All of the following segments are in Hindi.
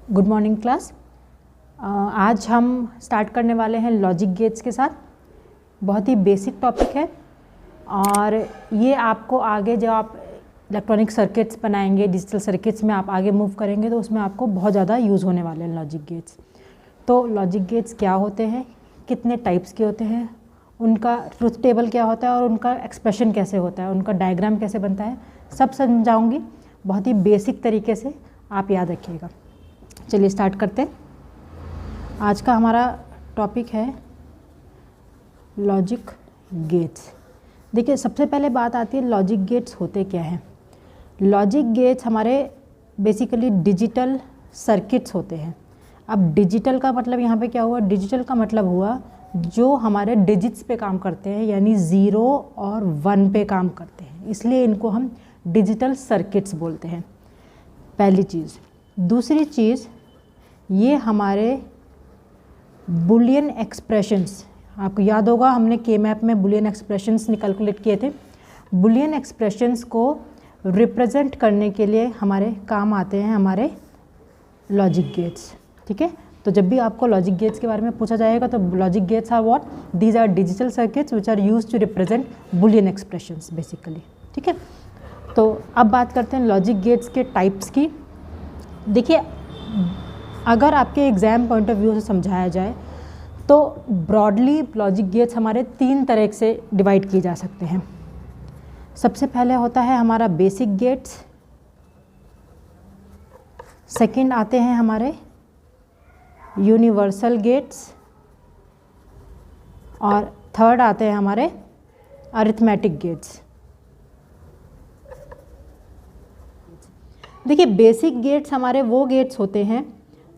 Good morning class. आज हम स्टार्ट करने वाले हैं लॉजिक गेट्स के साथ। बहुत ही बेसिक टॉपिक है और ये आपको आगे जब आप इलेक्ट्रॉनिक सर्किट्स बनाएंगे, डिजिटल सर्किट्स में आप आगे मूव करेंगे तो उसमें आपको बहुत ज़्यादा यूज़ होने वाले हैं लॉजिक गेट्स। तो लॉजिक गेट्स क्या होते हैं, कितने टाइप्स के होते हैं, उनका ट्रुथ टेबल क्या होता है और उनका एक्सप्रेशन कैसे होता है, उनका डायग्राम कैसे बनता है, सब समझाऊंगी बहुत ही बेसिक तरीके से, आप याद रखिएगा। चलिए स्टार्ट करते हैं। आज का हमारा टॉपिक है लॉजिक गेट्स। देखिए, सबसे पहले बात आती है लॉजिक गेट्स होते क्या हैं। लॉजिक गेट्स हमारे बेसिकली डिजिटल सर्किट्स होते हैं। अब डिजिटल का मतलब यहाँ पे क्या हुआ, डिजिटल का मतलब हुआ जो हमारे डिजिट्स पे काम करते हैं, यानी 0 और 1 पे काम करते हैं, इसलिए इनको हम डिजिटल सर्किट्स बोलते हैं। पहली चीज़। दूसरी चीज़, ये हमारे बुलियन एक्सप्रेशंस, आपको याद होगा हमने के मैप में बुलियन एक्सप्रेशंस कैलकुलेट किए थे। बुलियन एक्सप्रेशंस को रिप्रेजेंट करने के लिए हमारे काम आते हैं हमारे लॉजिक गेट्स। ठीक है, तो जब भी आपको लॉजिक गेट्स के बारे में पूछा जाएगा तो logic gates are what, these are digital circuits which are used to represent Boolean expressions basically. ठीक है, तो अब बात करते हैं लॉजिक गेट्स के टाइप्स की। देखिए, अगर आपके एग्ज़ाम पॉइंट ऑफ व्यू से समझाया जाए तो ब्रॉडली लॉजिक गेट्स हमारे 3 तरह से डिवाइड किए जा सकते हैं। सबसे पहले होता है हमारा बेसिक गेट्स, सेकंड आते हैं हमारे यूनिवर्सल गेट्स और थर्ड आते हैं हमारे अरिथमेटिक गेट्स। देखिए, बेसिक गेट्स हमारे वो गेट्स होते हैं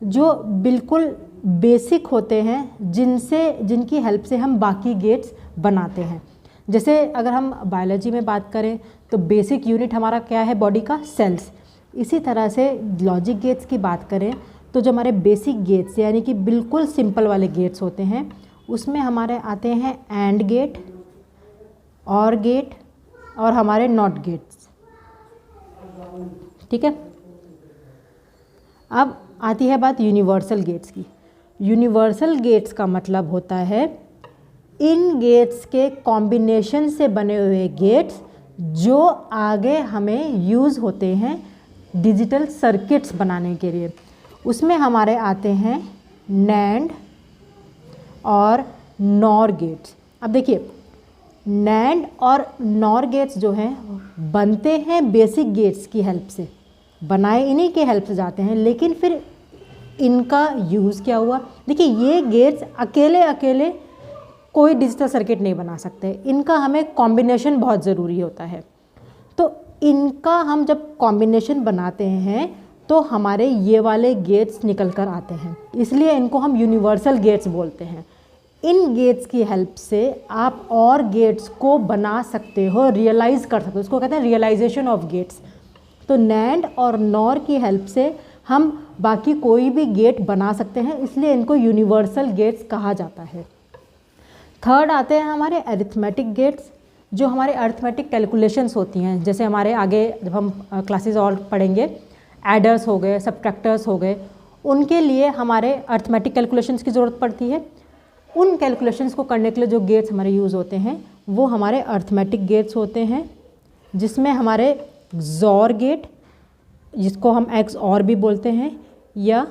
जो बिल्कुल बेसिक होते हैं, जिनकी हेल्प से हम बाकी गेट्स बनाते हैं। जैसे अगर हम बायोलॉजी में बात करें तो बेसिक यूनिट हमारा क्या है, बॉडी का सेल्स। इसी तरह से लॉजिक गेट्स की बात करें तो जो हमारे बेसिक गेट्स यानी कि बिल्कुल सिंपल वाले गेट्स होते हैं, उसमें हमारे आते हैं एंड गेट, और गेट और हमारे नॉट गेट्स। ठीक है, अब आती है बात यूनिवर्सल गेट्स की। यूनिवर्सल गेट्स का मतलब होता है इन गेट्स के कॉम्बिनेशन से बने हुए गेट्स जो आगे हमें यूज़ होते हैं डिजिटल सर्किट्स बनाने के लिए। उसमें हमारे आते हैं नैंड और नॉर गेट्स। अब देखिए, नैंड और नॉर गेट्स जो हैं बनते हैं बेसिक गेट्स की हेल्प से, बनाए इन्हीं के हेल्प से जाते हैं, लेकिन फिर इनका यूज़ क्या हुआ। देखिए, ये गेट्स अकेले अकेले कोई डिजिटल सर्किट नहीं बना सकते, इनका हमें कॉम्बिनेशन बहुत ज़रूरी होता है। तो इनका हम जब कॉम्बिनेशन बनाते हैं तो हमारे ये वाले गेट्स निकल कर आते हैं, इसलिए इनको हम यूनिवर्सल गेट्स बोलते हैं। इन गेट्स की हेल्प से आप और गेट्स को बना सकते हो, रियलाइज़ कर सकते हो, इसको कहते हैं रियलाइजेशन ऑफ गेट्स। तो नैंड और नॉर की हेल्प से हम बाकी कोई भी गेट बना सकते हैं, इसलिए इनको यूनिवर्सल गेट्स कहा जाता है। थर्ड आते हैं हमारे अरिथमेटिक गेट्स, जो हमारे अरिथमेटिक कैलकुलेशंस होती हैं। जैसे हमारे आगे जब हम क्लासेस और पढ़ेंगे, एडर्स हो गए, सब्ट्रैक्टर्स हो गए, उनके लिए हमारे अरिथमेटिक कैलकुलेशंस की ज़रूरत पड़ती है। उन कैलकुलेशंस को करने के लिए जो गेट्स हमारे यूज़ होते हैं वो हमारे अरिथमेटिक गेट्स होते हैं, जिसमें हमारे XOR गेट, जिसको हम XOR भी बोलते हैं, या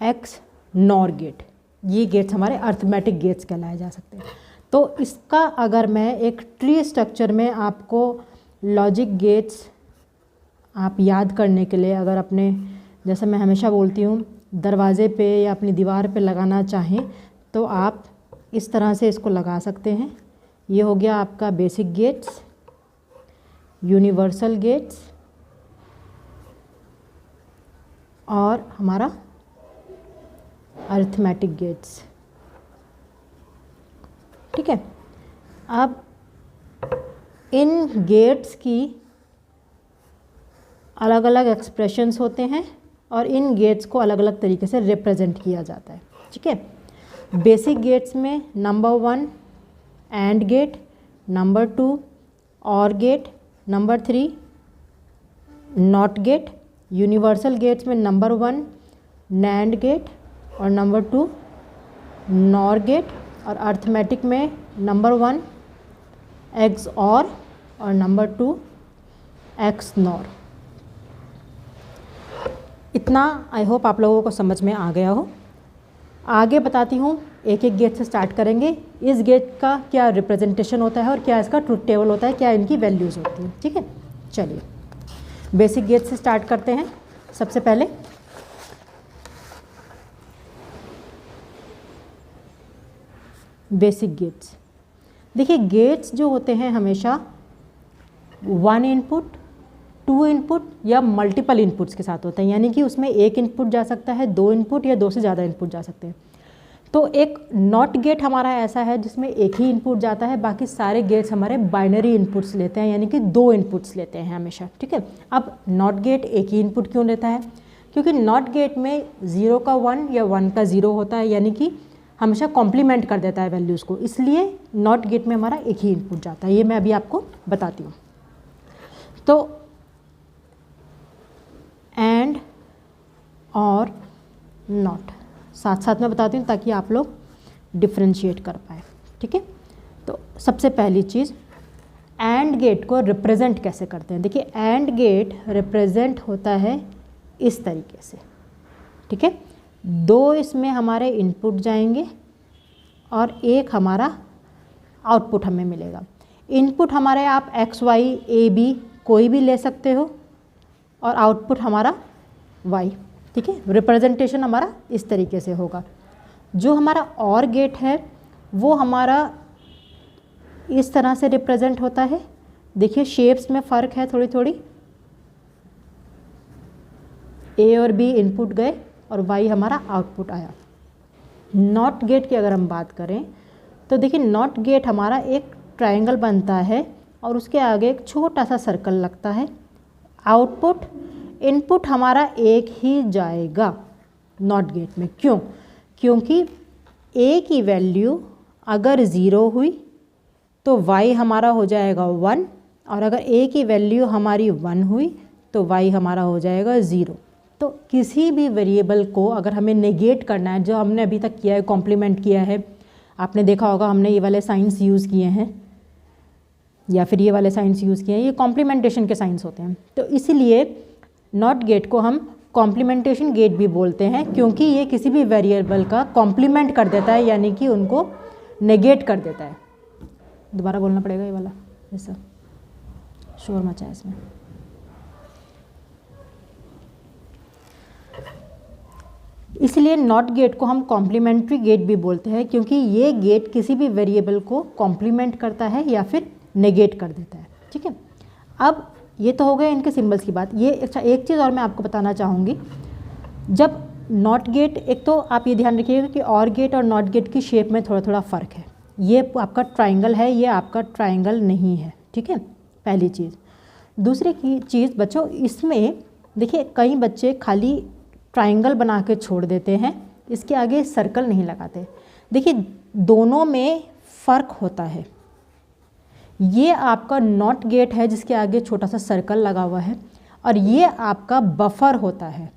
XNOR गेट, ये गेट्स हमारे अरिथमेटिक गेट्स कहलाए जा सकते हैं। तो इसका अगर मैं एक ट्री स्ट्रक्चर में आपको लॉजिक गेट्स आप याद करने के लिए, अगर अपने, जैसे मैं हमेशा बोलती हूँ, दरवाजे पे या अपनी दीवार पे लगाना चाहें तो आप इस तरह से इसको लगा सकते हैं। ये हो गया आपका बेसिक गेट्स, यूनिवर्सल गेट्स और हमारा अरिथमेटिक गेट्स। ठीक है, अब इन गेट्स की अलग अलग एक्सप्रेशंस होते हैं और इन गेट्स को अलग अलग तरीके से रिप्रेजेंट किया जाता है। ठीक है, बेसिक गेट्स में number 1 and gate, number 2 or gate, number 3 not gate. Universal gates में नंबर 1 नैंड गेट और नंबर 2 नॉर गेट, और अर्थमेटिक में number 1 X or number 2 X nor. इतना आई होप आप लोगों को समझ में आ गया हो। आगे बताती हूँ, एक एक गेट से स्टार्ट करेंगे। इस गेट का क्या रिप्रेजेंटेशन होता है और क्या इसका ट्रुथ टेबल होता है, क्या इनकी वैल्यूज़ होती हैं। ठीक है, चलिए बेसिक गेट से स्टार्ट करते हैं। सबसे पहले बेसिक गेट्स। देखिए गेट्स जो होते हैं हमेशा 1 इनपुट, 2 इनपुट या मल्टीपल इनपुट्स के साथ होते हैं, यानी कि उसमें 1 इनपुट जा सकता है, 2 इनपुट या 2 से ज़्यादा इनपुट जा सकते हैं। तो एक नॉट गेट हमारा ऐसा है जिसमें एक ही इनपुट जाता है, बाकी सारे गेट्स हमारे बाइनरी इनपुट्स लेते हैं, यानी कि 2 इनपुट्स लेते हैं हमेशा। ठीक है, अब नॉट गेट एक ही इनपुट क्यों लेता है? क्योंकि नॉट गेट में 0 का 1 या 1 का 0 होता है, यानी कि हमेशा कॉम्प्लीमेंट कर देता है वैल्यूज़ को, इसलिए नॉट गेट में हमारा एक ही इनपुट जाता है। ये मैं अभी आपको बताती हूँ। तो एंड और नॉट साथ साथ में बताती हूँ ताकि आप लोग डिफ्रेंशिएट कर पाए। ठीक है, तो सबसे पहली चीज़ एंड गेट को रिप्रेजेंट कैसे करते हैं। देखिए एंड गेट रिप्रेजेंट होता है इस तरीके से। ठीक है, 2 इसमें हमारे इनपुट जाएंगे और 1 हमारा आउटपुट हमें मिलेगा। इनपुट हमारे आप एक्स वाई ए बी कोई भी ले सकते हो और आउटपुट हमारा वाई। ठीक है, रिप्रेजेंटेशन हमारा इस तरीके से होगा। जो हमारा और गेट है वो हमारा इस तरह से रिप्रेजेंट होता है। देखिए शेप्स में फ़र्क है थोड़ी थोड़ी, ए और बी इनपुट गए और वाई हमारा आउटपुट आया। नॉट गेट की अगर हम बात करें तो देखिए नॉट गेट हमारा एक ट्रायंगल बनता है और उसके आगे एक छोटा सा सर्कल लगता है। आउटपुट इनपुट हमारा एक ही जाएगा नॉट गेट में। क्यों? क्योंकि ए की वैल्यू अगर 0 हुई तो y हमारा हो जाएगा 1, और अगर a की वैल्यू हमारी 1 हुई तो y हमारा हो जाएगा 0। तो किसी भी वेरिएबल को अगर हमें नेगेट करना है, जो हमने अभी तक किया है, कॉम्प्लीमेंट किया है, आपने देखा होगा हमने ये वाले साइंस यूज़ किए हैं या फिर ये वाले साइंस यूज़ किए हैं, ये कॉम्प्लीमेंटेशन के साइंस होते हैं। तो इसीलिए नॉट गेट को हम कॉम्प्लीमेंटेशन गेट भी बोलते हैं, क्योंकि ये किसी भी वेरिएबल का कॉम्प्लीमेंट कर देता है, यानी कि उनको नेगेट कर देता है। दोबारा बोलना पड़ेगा ये वाला, ऐसा शोर मचा है इसमें। इसलिए नॉट गेट को हम कॉम्प्लीमेंट्री गेट भी बोलते हैं, क्योंकि ये गेट किसी भी वेरिएबल को कॉम्प्लीमेंट करता है या फिर नेगेट कर देता है। ठीक है, अब ये तो हो गए इनके सिंबल्स की बात। ये अच्छा एक चीज़ और मैं आपको बताना चाहूँगी। जब नॉट गेट, एक तो आप ये ध्यान रखिएगा कि और गेट और नॉट गेट की शेप में थोड़ा थोड़ा फ़र्क है। ये आपका ट्रायंगल है, ये आपका ट्रायंगल नहीं है। ठीक है, पहली चीज़। दूसरी की चीज़ बच्चों, इसमें देखिए कई बच्चे खाली ट्रायंगल बना के छोड़ देते हैं, इसके आगे सर्कल नहीं लगाते। देखिए दोनों में फ़र्क होता है। ये आपका नॉट गेट है जिसके आगे छोटा सा सर्कल लगा हुआ है, और ये आपका बफर होता है।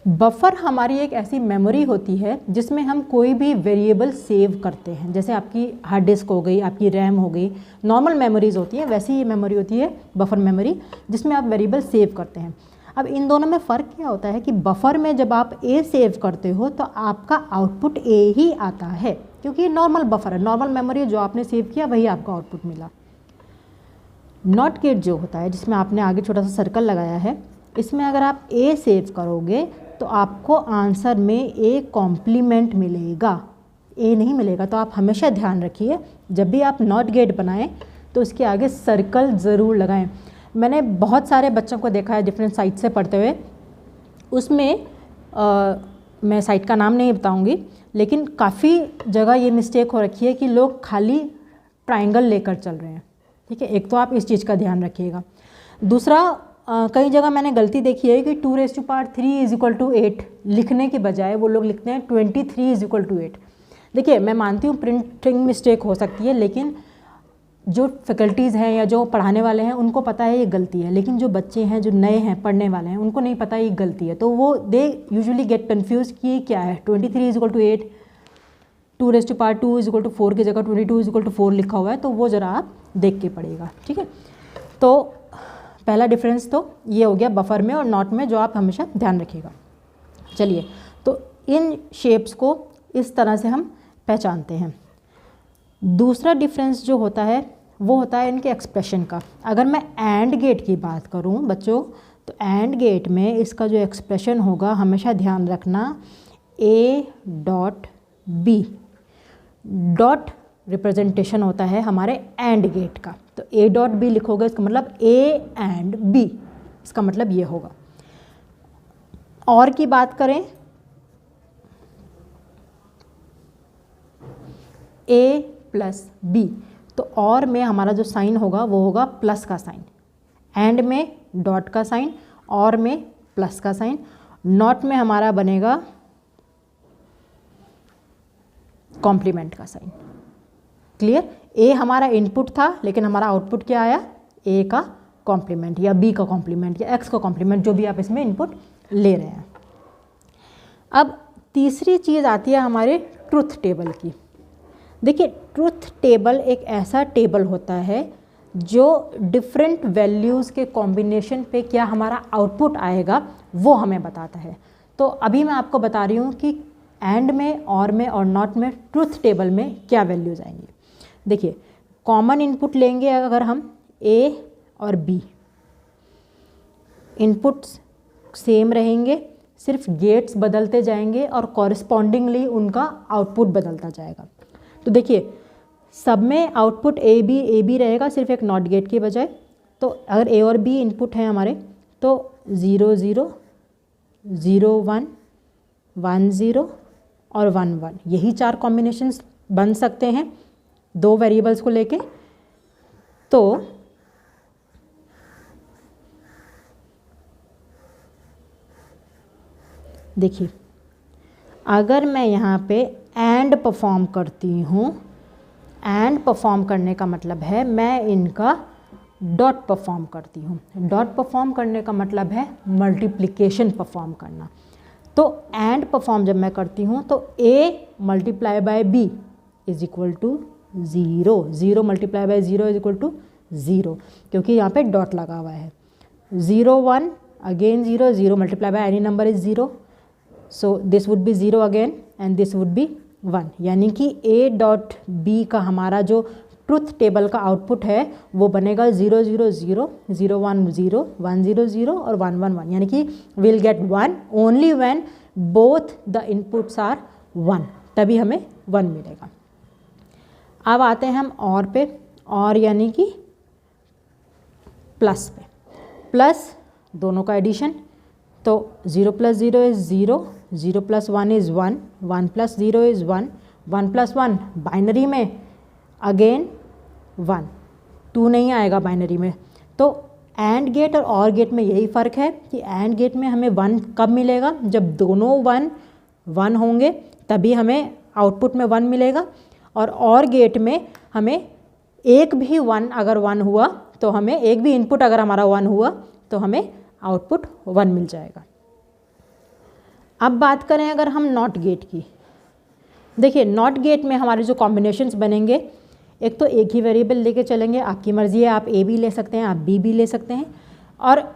बफर हमारी एक ऐसी मेमोरी होती है जिसमें हम कोई भी वेरिएबल सेव करते हैं। जैसे आपकी हार्ड डिस्क हो गई, आपकी रैम हो गई, नॉर्मल मेमोरीज़ होती है, वैसी ये मेमोरी होती है बफर मेमोरी, जिसमें आप वेरिएबल सेव करते हैं। अब इन दोनों में फ़र्क क्या होता है कि बफर में जब आप ए सेव करते हो तो आपका आउटपुट ए ही आता है, क्योंकि ये नॉर्मल बफर है, नॉर्मल मेमोरी, जो आपने सेव किया वही आपका आउटपुट मिला। नॉट गेट जो होता है जिसमें आपने आगे छोटा सा सर्कल लगाया है, इसमें अगर आप ए सेव करोगे तो आपको आंसर में ए कॉम्प्लीमेंट मिलेगा, ए नहीं मिलेगा। तो आप हमेशा ध्यान रखिए जब भी आप नॉट गेट बनाएं तो उसके आगे सर्कल ज़रूर लगाएं। मैंने बहुत सारे बच्चों को देखा है डिफरेंट साइट से पढ़ते हुए, उसमें मैं साइट का नाम नहीं बताऊंगी, लेकिन काफ़ी जगह ये मिस्टेक हो रखी है कि लोग खाली ट्रायंगल लेकर चल रहे हैं। ठीक है, एक तो आप इस चीज़ का ध्यान रखिएगा। दूसरा, कई जगह मैंने गलती देखी है कि 2⁻³ = 8 लिखने के बजाय वो लोग लिखते हैं 23 = 8। देखिए मैं मानती हूँ प्रिंटिंग मिस्टेक हो सकती है, लेकिन जो फैकल्टीज़ हैं या जो पढ़ाने वाले हैं उनको पता है ये गलती है, लेकिन जो बच्चे हैं जो नए हैं पढ़ने वाले हैं उनको नहीं पता ये गलती है, तो वो दे यूजुअली गेट कन्फ्यूज कि क्या है 23 = 8, 2⁻² = 4 की जगह 22 = 4 लिखा हुआ है, तो वो ज़रा आप देख के पढ़िएगा, ठीक है। तो पहला डिफरेंस तो ये हो गया बफर में और नॉट में, जो आप हमेशा ध्यान रखिएगा। चलिए, तो इन शेप्स को इस तरह से हम पहचानते हैं। दूसरा डिफरेंस जो होता है वो होता है इनके एक्सप्रेशन का। अगर मैं एंड गेट की बात करूं बच्चों, तो एंड गेट में इसका जो एक्सप्रेशन होगा, हमेशा ध्यान रखना, A.B डॉट रिप्रेजेंटेशन होता है हमारे एंड गेट का। तो A.B लिखोगे, इसका मतलब A एंड B, इसका मतलब ये होगा। और की बात करें, A+B, तो और में हमारा जो साइन होगा वो होगा प्लस का साइन, एंड में डॉट का साइन, और में प्लस का साइन, नॉट में हमारा बनेगा कॉम्प्लीमेंट का साइन। क्लियर? ए हमारा इनपुट था, लेकिन हमारा आउटपुट क्या आया? ए का कॉम्प्लीमेंट या बी का कॉम्प्लीमेंट या एक्स का कॉम्प्लीमेंट, जो भी आप इसमें इनपुट ले रहे हैं। अब तीसरी चीज़ आती है हमारे ट्रुथ टेबल की। देखिए, ट्रुथ टेबल एक ऐसा टेबल होता है जो डिफरेंट वैल्यूज़ के कॉम्बिनेशन पे क्या हमारा आउटपुट आएगा वो हमें बताता है। तो अभी मैं आपको बता रही हूँ कि एंड में और नॉट में ट्रुथ टेबल में क्या वैल्यूज़ आएंगी। देखिए, कॉमन इनपुट लेंगे अगर हम A और B, इनपुट्स सेम रहेंगे, सिर्फ गेट्स बदलते जाएंगे और कॉरस्पॉन्डिंगली उनका आउटपुट बदलता जाएगा। तो देखिए, सब में आउटपुट ए बी रहेगा, सिर्फ एक नॉट गेट के बजाय। तो अगर A और B इनपुट हैं हमारे, तो 0 0 0 1 1 0 और 1 1, यही 4 कॉम्बिनेशंस बन सकते हैं 2 वेरिएबल्स को लेके। तो देखिए, अगर मैं यहाँ पे एंड परफॉर्म करती हूँ, एंड परफॉर्म करने का मतलब है मैं इनका डॉट परफॉर्म करती हूँ। डॉट परफॉर्म करने का मतलब है मल्टीप्लिकेशन परफॉर्म करना। तो एंड परफॉर्म जब मैं करती हूँ तो A × B = 0, 0 × 0 = 0, क्योंकि यहाँ पे डॉट लगा हुआ है। 0 1 again 0, 0 × any number is 0, so this would be 0 again and this would be 1, यानी कि A.B का हमारा जो ट्रुथ टेबल का आउटपुट है वो बनेगा 0 0 0 0 1 0 1 0 0 और 1 1 1, यानी कि will gate 1 only when both the inputs are 1, तभी हमें 1 मिलेगा। अब आते हैं हम और पे, और यानी कि प्लस पे। प्लस दोनों का एडिशन, तो 0 + 0 इज़ 0, 0 + 1 इज़ 1, 1 + 0 इज़ 1, 1 + 1 बाइनरी में अगेन 1, 2 नहीं आएगा बाइनरी में। तो एंड गेट और गेट में यही फ़र्क है कि एंड गेट में हमें 1 कब मिलेगा? जब दोनों 1 1 होंगे, तभी हमें आउटपुट में 1 मिलेगा। और गेट में हमें एक भी 1 अगर 1 हुआ तो हमें, एक भी इनपुट अगर हमारा 1 हुआ तो हमें आउटपुट 1 मिल जाएगा। अब बात करें अगर हम नॉट गेट की। देखिए, नॉट गेट में हमारे जो कॉम्बिनेशंस बनेंगे, एक तो एक ही वेरिएबल लेके चलेंगे, आपकी मर्ज़ी है, आप A भी ले सकते हैं, आप B भी ले सकते हैं, और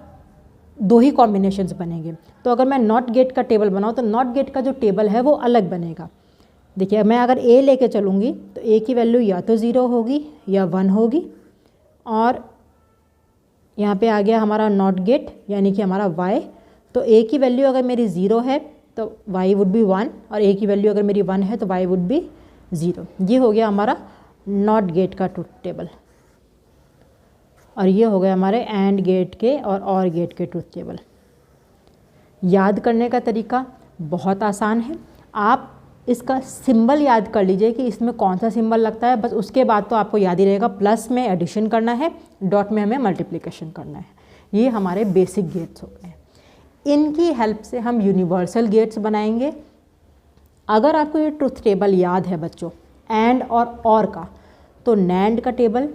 2 ही कॉम्बिनेशंस बनेंगे। तो अगर मैं नॉट गेट का टेबल बनाऊँ तो नॉट गेट का जो टेबल है वो अलग बनेगा। देखिए, मैं अगर A लेके चलूँगी तो A की वैल्यू या तो 0 होगी या 1 होगी, और यहाँ पे आ गया हमारा नॉट गेट यानी कि हमारा Y। तो A की वैल्यू अगर मेरी 0 है तो Y वुड बी 1, और A की वैल्यू अगर मेरी 1 है तो Y वुड बी 0। ये हो गया हमारा नॉट गेट का ट्रुथ टेबल, और ये हो गया हमारे एंड गेट के और गेट के ट्रुथ टेबल। याद करने का तरीका बहुत आसान है, आप इसका सिंबल याद कर लीजिए कि इसमें कौन सा सिंबल लगता है, बस उसके बाद तो आपको याद ही रहेगा। प्लस में एडिशन करना है, डॉट में हमें मल्टीप्लिकेशन करना है। ये हमारे बेसिक गेट्स हो गए। इनकी हेल्प से हम यूनिवर्सल गेट्स बनाएंगे। अगर आपको ये ट्रुथ टेबल याद है बच्चों, एंड और का, तो नैंड का टेबल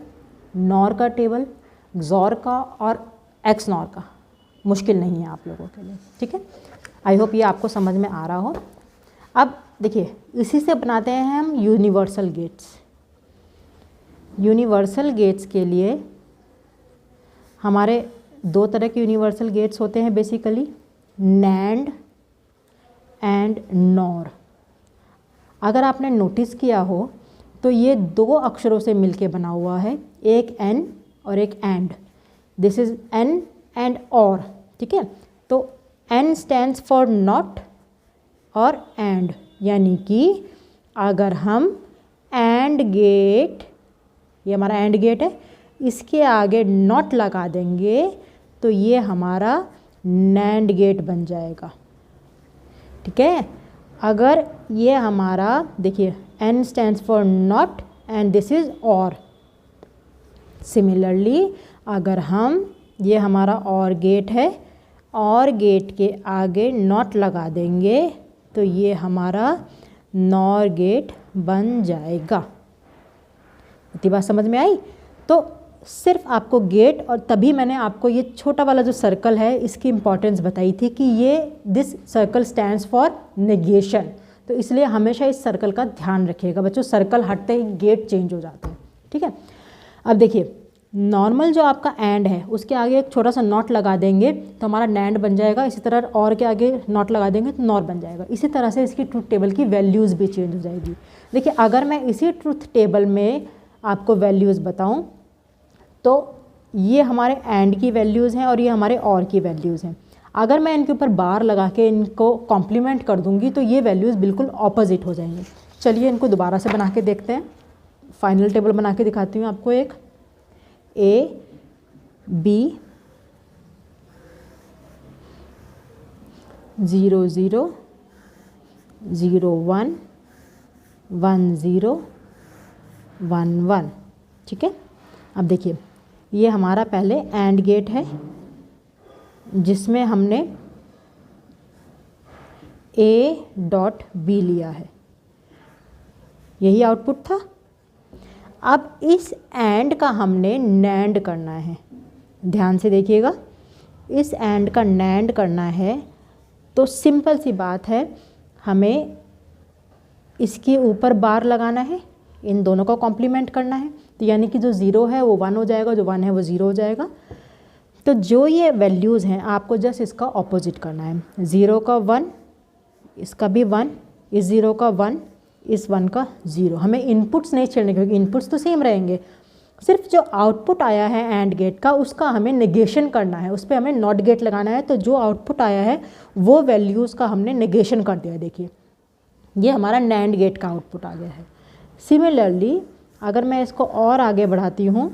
नॉर का टेबल, XOR का और XNOR का मुश्किल नहीं है आप लोगों के लिए, ठीक है। आई होप ये आपको समझ में आ रहा हो। अब देखिए इसी से बनाते हैं हम यूनिवर्सल गेट्स। यूनिवर्सल गेट्स के लिए हमारे दो तरह के यूनिवर्सल गेट्स होते हैं बेसिकली, NAND एंड NOR। अगर आपने नोटिस किया हो तो ये दो अक्षरों से मिलके बना हुआ है, एक N और एक AND। This is N and OR, ठीक है। तो N स्टैंड्स फॉर नॉट और AND, यानी कि अगर हम AND गेट, ये हमारा AND गेट है, इसके आगे नॉट लगा देंगे तो ये हमारा NAND गेट बन जाएगा, ठीक है। अगर ये हमारा देखिए N stands for not and this is OR। Similarly अगर हम, ये हमारा OR गेट है, OR गेट के आगे नॉट लगा देंगे तो ये हमारा NOR गेट बन जाएगा। इतनी बात समझ में आई? तो सिर्फ आपको गेट, और तभी मैंने आपको ये छोटा वाला जो सर्कल है इसकी इंपॉर्टेंस बताई थी कि ये this circle stands for negation. तो इसलिए हमेशा इस सर्कल का ध्यान रखिएगा बच्चों, सर्कल हटते ही गेट चेंज हो जाता है, ठीक है। अब देखिए नॉर्मल जो आपका एंड है उसके आगे एक छोटा सा नॉट लगा देंगे तो हमारा नैंड बन जाएगा। इसी तरह और के आगे नॉट लगा देंगे तो नॉर बन जाएगा। इसी तरह से इसकी ट्रूथ टेबल की वैल्यूज़ भी चेंज हो जाएगी। देखिए अगर मैं इसी ट्रूथ टेबल में आपको वैल्यूज़ बताऊं तो ये हमारे एंड की वैल्यूज़ हैं और ये हमारे और की वैल्यूज़ हैं। अगर मैं इनके ऊपर बार लगा के इनको कॉम्प्लीमेंट कर दूंगी तो ये वैल्यूज़ बिल्कुल ऑपोजिट हो जाएंगी। चलिए इनको दोबारा से बना के देखते हैं। फाइनल टेबल बना के दिखाती हूँ आपको। एक A B 0 0 0 1 1 0 1 1, ठीक है। अब देखिए ये हमारा पहले एंड गेट है जिसमें हमने A.B लिया है, यही आउटपुट था। अब इस एंड का हमने नैंड करना है, ध्यान से देखिएगा। इस एंड का नैंड करना है तो सिंपल सी बात है, हमें इसके ऊपर बार लगाना है, इन दोनों को कॉम्प्लीमेंट करना है। तो यानी कि जो 0 है वो 1 हो जाएगा, जो 1 है वो 0 हो जाएगा। तो जो ये वैल्यूज़ हैं आपको जस्ट इसका ऑपोजिट करना है। 0 का 1, इसका भी 1, इस 0 का 1, इस 1 का 0। हमें इनपुट्स नहीं छेड़ने क्योंकि इनपुट्स तो सेम रहेंगे, सिर्फ जो आउटपुट आया है एंड गेट का उसका हमें नेगेशन करना है, उस पर हमें नॉट गेट लगाना है। तो जो आउटपुट आया है वो वैल्यूज़ का हमने नेगेशन कर दिया। देखिए ये हमारा नैंड गेट का आउटपुट आ गया है। सिमिलरली अगर मैं इसको और आगे बढ़ाती हूँ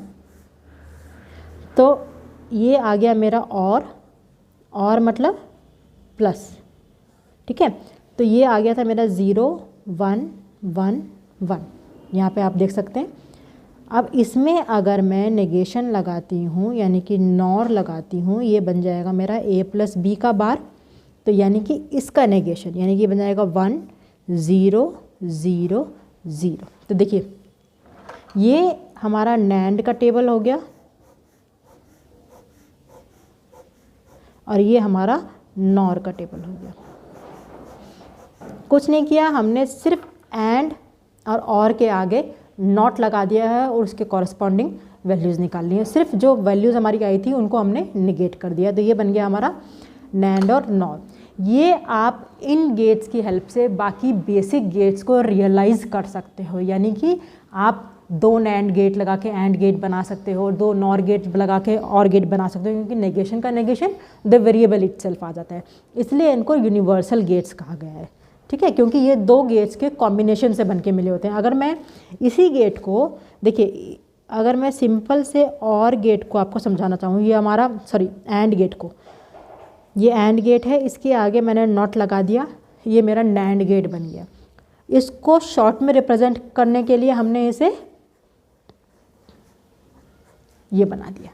तो ये आ गया मेरा और मतलब प्लस, ठीक है। तो ये आ गया था मेरा 0 1 1 1, यहाँ पे आप देख सकते हैं। अब इसमें अगर मैं नेगेशन लगाती हूँ यानी कि नॉर लगाती हूँ, ये बन जाएगा मेरा A+B का बार। तो यानी कि इसका नेगेशन यानी कि बन जाएगा 1 0 0 0। तो देखिए ये हमारा नैंड का टेबल हो गया और ये हमारा नॉर का टेबल हो गया। कुछ नहीं किया हमने, सिर्फ एंड और के आगे नॉट लगा दिया है और उसके कॉरस्पॉन्डिंग वैल्यूज़ निकाल ली है। सिर्फ जो वैल्यूज़ हमारी आई थी उनको हमने निगेट कर दिया। तो ये बन गया हमारा नैंड और नॉर। ये आप इन गेट्स की हेल्प से बाकी बेसिक गेट्स को रियलाइज़ कर सकते हो। यानी कि आप 2 नैंड गेट लगा के एंड गेट बना सकते हो, 2 नॉर गेट लगा के और गेट बना सकते हो, क्योंकि नेगेशन का नेगेशन द वेरिएबल इटसेल्फ आ जाता है। इसलिए इनको यूनिवर्सल गेट्स कहा गया है, ठीक है, क्योंकि ये 2 गेट्स के कॉम्बिनेशन से बनके मिले होते हैं। अगर मैं इसी गेट को देखिए, अगर मैं सिंपल से और गेट को आपको समझाना चाहूँ, ये हमारा एंड गेट को, ये एंड गेट है, इसके आगे मैंने नॉट लगा दिया, ये मेरा नैंड गेट बन गया। इसको शॉर्ट में रिप्रेजेंट करने के लिए हमने इसे ये बना दिया।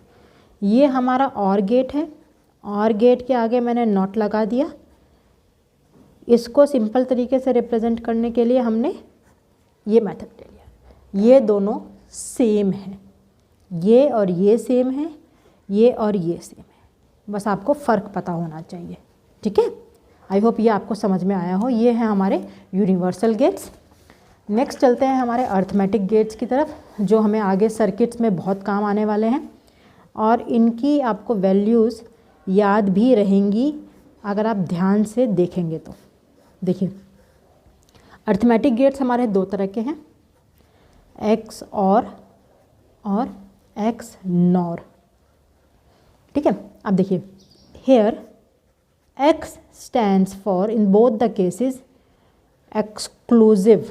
ये हमारा और गेट है, और गेट के आगे मैंने नॉट लगा दिया। इसको सिंपल तरीके से रिप्रेजेंट करने के लिए हमने ये मेथड ले लिया। ये दोनों सेम है, ये और ये सेम है, ये और ये सेम है, बस आपको फ़र्क पता होना चाहिए। ठीक है, आई होप ये आपको समझ में आया हो। ये हैं हमारे यूनिवर्सल गेट्स। नेक्स्ट चलते हैं हमारे अर्थमेटिक गेट्स की तरफ, जो हमें आगे सर्किट्स में बहुत काम आने वाले हैं और इनकी आपको वैल्यूज़ याद भी रहेंगी अगर आप ध्यान से देखेंगे तो। देखिए, अर्थमेटिक गेट्स हमारे दो तरह के हैं, एक्स और एक्स नॉर। ठीक है, अब देखिए, here X stands for in both the cases exclusive.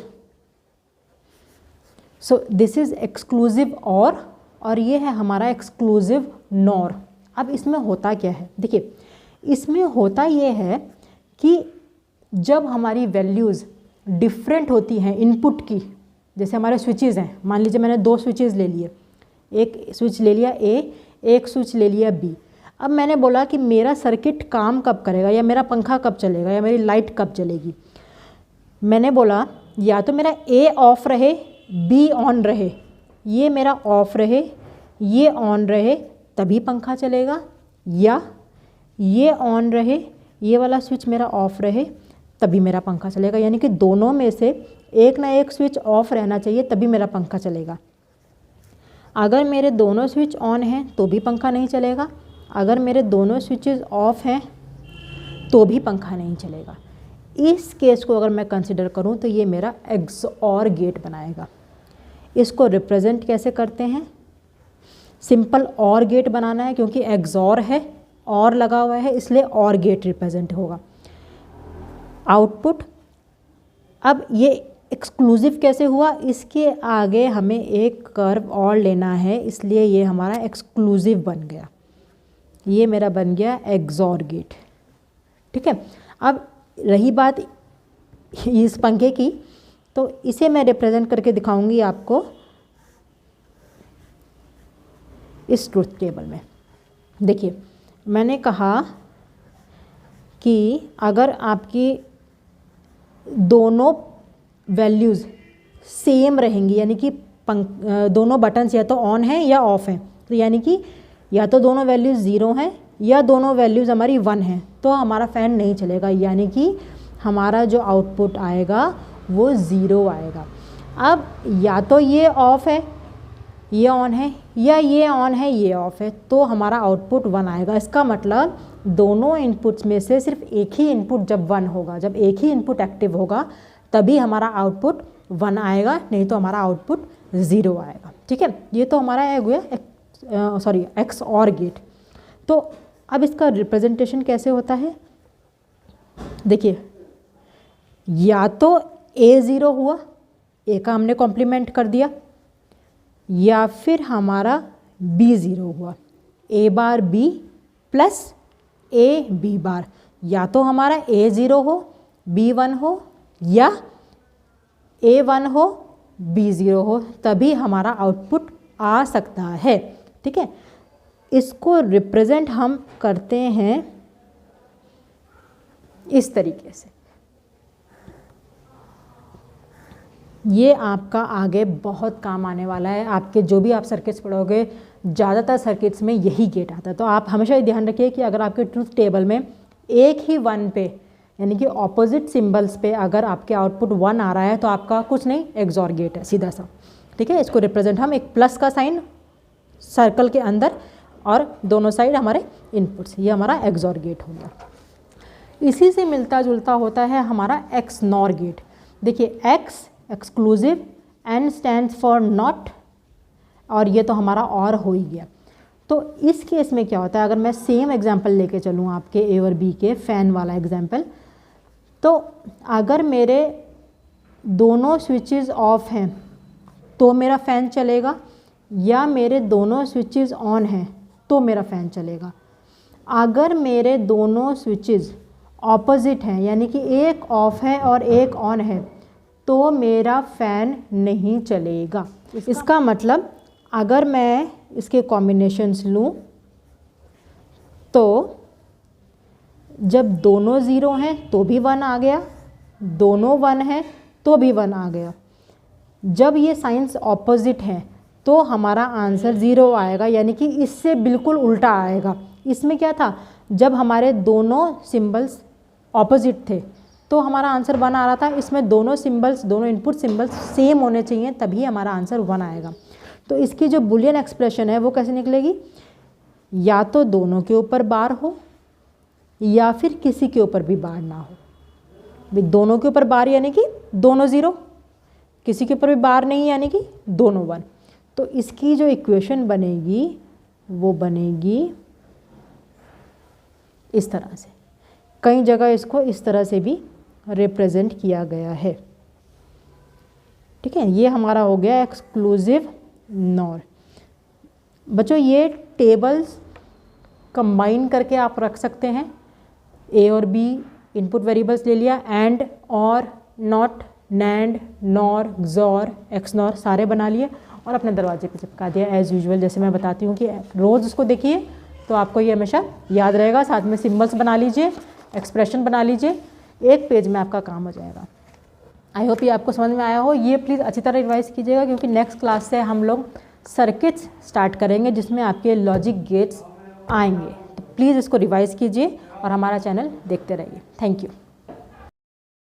So this is exclusive और ये है हमारा एक्सक्लूसिव नॉर। अब इसमें होता क्या है, देखिए इसमें होता ये है कि जब हमारी वैल्यूज़ डिफरेंट होती हैं इनपुट की, जैसे हमारे स्विचेस हैं, मान लीजिए मैंने दो स्विचेस ले लिए, एक स्विच ले लिया ए, एक स्विच ले लिया बी। अब मैंने बोला कि मेरा सर्किट काम कब करेगा, या मेरा पंखा कब चलेगा, या मेरी लाइट कब चलेगी। मैंने बोला या तो मेरा ए ऑफ रहे, बी ऑन रहे, ये मेरा ऑफ रहे, ये ऑन रहे, तभी पंखा चलेगा, या ये ऑन रहे, ये वाला स्विच मेरा ऑफ रहे, तभी मेरा पंखा चलेगा। यानी कि दोनों में से एक ना एक स्विच ऑफ रहना चाहिए, तभी मेरा पंखा चलेगा। अगर मेरे दोनों स्विच ऑन हैं तो भी पंखा नहीं चलेगा, अगर मेरे दोनों स्विचेस ऑफ हैं तो भी पंखा नहीं चलेगा। इस केस को अगर मैं कंसिडर करूं तो ये मेरा एक्सऑर गेट बनाएगा। इसको रिप्रेजेंट कैसे करते हैं, सिंपल और गेट बनाना है, क्योंकि एक्सऑर है, और लगा हुआ है, इसलिए और गेट रिप्रेजेंट होगा। आउटपुट, अब ये एक्सक्लूसिव कैसे हुआ, इसके आगे हमें एक कर्व और लेना है, इसलिए ये हमारा एक्सक्लूसिव बन गया, ये मेरा बन गया एक्सऑर गेट। ठीक है, अब रही बात इस पंखे की, तो इसे मैं रिप्रेजेंट करके दिखाऊंगी आपको इस ट्रुथ टेबल में। देखिए, मैंने कहा कि अगर आपकी दोनों वैल्यूज़ सेम रहेंगी, यानी कि दोनों बटन्स या तो ऑन हैं या ऑफ हैं, तो यानी कि या तो दोनों वैल्यूज़ 0 हैं या दोनों वैल्यूज़ हमारी 1 हैं, तो हमारा फ़ैन नहीं चलेगा, यानी कि हमारा जो आउटपुट आएगा वो 0 आएगा। अब या तो ये ऑफ है, ये ऑन है, या ये ऑन है, ये ऑफ है, तो हमारा आउटपुट 1 आएगा। इसका मतलब दोनों इनपुट्स में से सिर्फ एक ही इनपुट जब 1 होगा, जब एक ही इनपुट एक्टिव होगा, तभी हमारा आउटपुट 1 आएगा, नहीं तो हमारा आउटपुट 0 आएगा। ठीक है, ये तो हमारा है एक्स और गेट। तो अब इसका रिप्रेजेंटेशन कैसे होता है, देखिए, या तो ए 0 हुआ, ए का हमने कॉम्प्लीमेंट कर दिया, या फिर हमारा बी 0 हुआ, A bar B plus A B bar, या तो हमारा ए 0 हो, बी 1 हो, या ए 1 हो, बी 0 हो, तभी हमारा आउटपुट आ सकता है। ठीक है, इसको रिप्रेजेंट हम करते हैं इस तरीके से। ये आपका आगे बहुत काम आने वाला है, आपके जो भी आप सर्किट्स पढ़ोगे, ज़्यादातर सर्किट्स में यही गेट आता है। तो आप हमेशा ये ध्यान रखिए कि अगर आपके ट्रूथ टेबल में एक ही 1 पे, यानी कि ऑपोजिट सिंबल्स पे अगर आपके आउटपुट 1 आ रहा है, तो आपका कुछ नहीं, एक्सऑर गेट है सीधा सा। ठीक है, इसको रिप्रेजेंट हम एक प्लस का साइन सर्कल के अंदर और दोनों साइड हमारे इनपुट्स, ये हमारा एक्सऑर गेट हो गया। इसी से मिलता जुलता होता है हमारा एक्स नॉर गेट। देखिए, X exclusive, N stands for not, और ये तो हमारा और हो ही गया। तो इस केस में क्या होता है, अगर मैं सेम एग्जांपल लेके चलूँ आपके ए और बी के फ़ैन वाला एग्जांपल, तो अगर मेरे दोनों स्विचेस ऑफ हैं तो मेरा फ़ैन चलेगा, या मेरे दोनों स्विचेस ऑन हैं तो मेरा फ़ैन चलेगा। अगर मेरे दोनों स्विचेस ऑपोजिट हैं, यानी कि एक ऑफ है और एक ऑन है, तो मेरा फ़ैन नहीं चलेगा। इसका मतलब अगर मैं इसके कॉम्बिनेशंस लूँ, तो जब दोनों 0 हैं तो भी 1 आ गया, दोनों 1 हैं तो भी 1 आ गया। जब ये साइंस ऑपोजिट हैं तो हमारा आंसर 0 आएगा, यानी कि इससे बिल्कुल उल्टा आएगा। इसमें क्या था, जब हमारे दोनों सिंबल्स ऑपोजिट थे तो हमारा आंसर 1 आ रहा था। इसमें दोनों सिंबल्स, दोनों इनपुट सिंबल्स सेम होने चाहिए, तभी हमारा आंसर 1 आएगा। तो इसकी जो बुलियन एक्सप्रेशन है वो कैसे निकलेगी, या तो दोनों के ऊपर बार हो या फिर किसी के ऊपर भी बार ना हो। दोनों के ऊपर बार यानी कि दोनों 0, किसी के ऊपर भी बार नहीं यानी कि दोनों 1। तो इसकी जो इक्वेशन बनेगी वो बनेगी इस तरह से। कई जगह इसको इस तरह से भी रिप्रेजेंट किया गया है। ठीक है, ये हमारा हो गया एक्सक्लूसिव नॉर। बच्चों ये टेबल्स कंबाइन करके आप रख सकते हैं। ए और बी इनपुट वेरिएबल्स ले लिया, एंड, और, not, NAND, nor, XOR, XNOR सारे बना लिए और अपने दरवाजे पे चिपका दिया एज़ यूजुअल। जैसे मैं बताती हूँ कि रोज़ उसको देखिए तो आपको ये हमेशा याद रहेगा। साथ में सिम्बल्स बना लीजिए, एक्सप्रेशन बना लीजिए, एक पेज में आपका काम हो जाएगा। आई होप ये आपको समझ में आया हो। ये प्लीज़ अच्छी तरह रिवाइज़ कीजिएगा, क्योंकि नेक्स्ट क्लास से हम लोग सर्किट्स स्टार्ट करेंगे जिसमें आपके लॉजिक गेट्स आएंगे। तो प्लीज़ इसको रिवाइज़ कीजिए और हमारा चैनल देखते रहिए। Thank you.